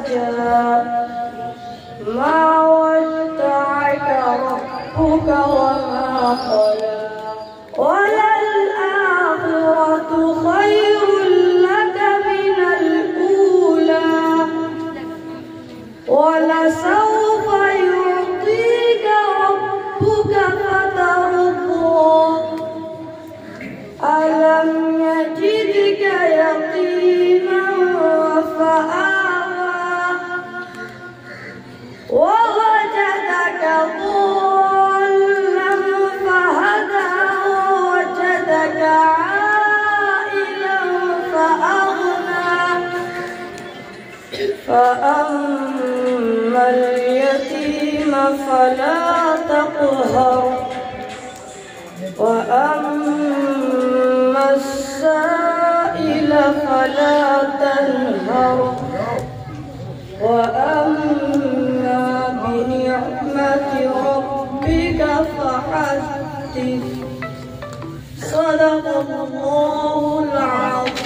سجى ما ودعك ربك وما قلى وللآخرة خير لك من الأولى ولسوف يعطيك ربك فترضى ألم يجدك يتيما فآوى ووجدك ضالا فهدى ووجدك عائلا فأغنى فأما اليتيم فلا تقهر وأما السائل فلا تنهر وأما بنعمة ربك فحدث صدق الله العظيم.